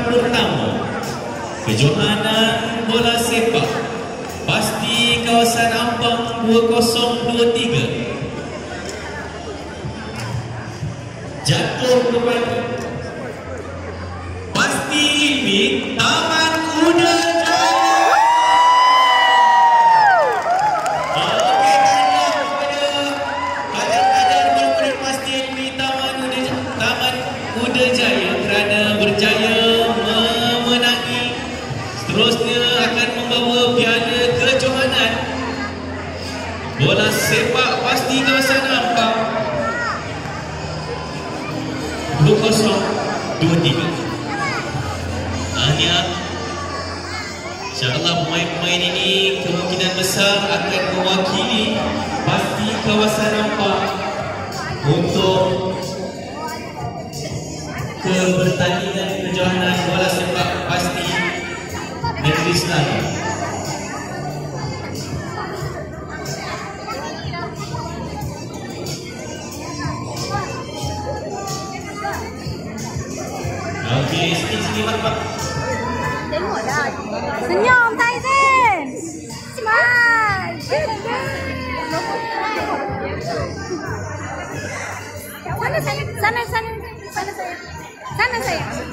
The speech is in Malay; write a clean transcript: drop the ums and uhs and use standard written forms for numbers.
pertama, kejohanan bola sepak pasti kawasan Ampang 2023 jatuh kepada pasti ini Taman Kuda Jaya. Okey, kader-kader murid-murid pasti ini Taman Kuda Jaya kerana berjaya memenangi, seterusnya akan membawa piala kejohanan bola sepak pasti kawasan Ampang 2023. Hanya insyaAllah pemain-pemain ini kemungkinan besar akan mewakili pasti kawasan Ampang untuk ke pertandingan kejohanan bola sepak pasti Negeri Selangor. Okey, sini Pak. Tengok dah. Senyum Tyson. Smile. Sana saya. Sana saya.